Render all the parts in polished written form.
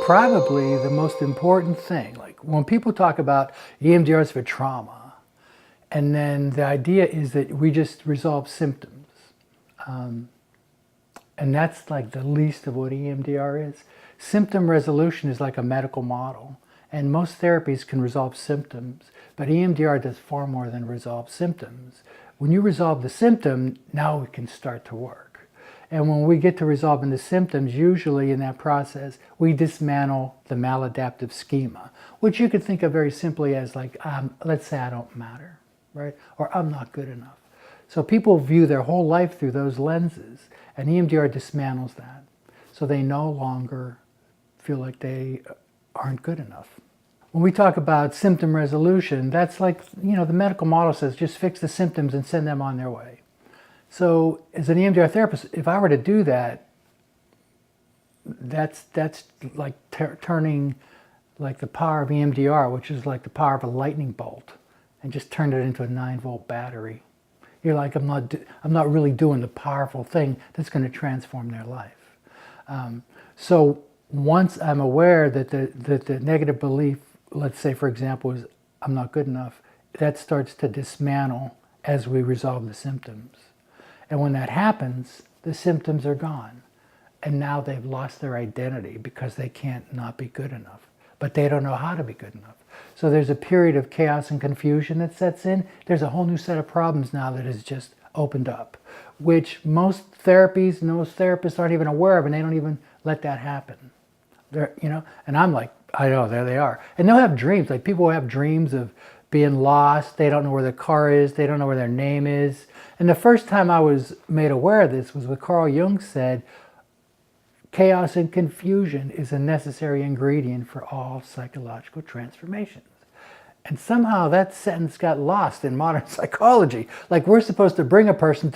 Probably the most important thing, like when people talk about EMDRs for trauma, and then the idea is that we just resolve symptoms. And that's like the least of what EMDR is. Symptom resolution is like a medical model, and most therapies can resolve symptoms, but EMDR does far more than resolve symptoms. When you resolve the symptom, now we can start to work. And when we get to resolving the symptoms, usually in that process, we dismantle the maladaptive schema, which you could think of very simply as like, let's say I don't matter, right? Or I'm not good enough. So people view their whole life through those lenses, and EMDR dismantles that. So they no longer feel like they aren't good enough. When we talk about symptom resolution, that's like, the medical model says just fix the symptoms and send them on their way. So as an EMDR therapist, if I were to do that, that's like turning like the power of EMDR, which is like the power of a lightning bolt, and just turn it into a 9-volt battery. You're like, I'm not really doing the powerful thing that's going to transform their life. So once I'm aware that the negative belief, let's say for example, is I'm not good enough, that starts to dismantle as we resolve the symptoms. And when that happens, the symptoms are gone. And now they've lost their identity because they can't not be good enough. But they don't know how to be good enough. So there's a period of chaos and confusion that sets in. There's a whole new set of problems now that has just opened up, which most therapies and most therapists aren't even aware of, and they don't even let that happen. And I'm like, I know, there they are. And they'll have dreams, like people have dreams of being lost, they don't know where their car is, they don't know where their name is. And the first time I was made aware of this was when Carl Jung said, chaos and confusion is a necessary ingredient for all psychological transformations. And somehow that sentence got lost in modern psychology. Like we're supposed to bring a person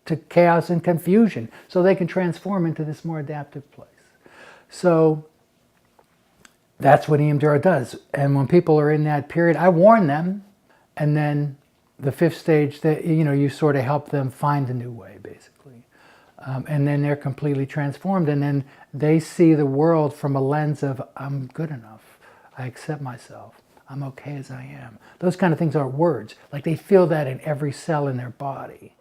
to chaos and confusion so they can transform into this more adaptive place. So that's what EMDR does. And when people are in that period, I warn them. And then the fifth stage, that you sort of help them find a new way, basically. And then they're completely transformed. And then they see the world from a lens of, I'm good enough. I accept myself. I'm okay as I am. Those kind of things aren't words. Like they feel that in every cell in their body.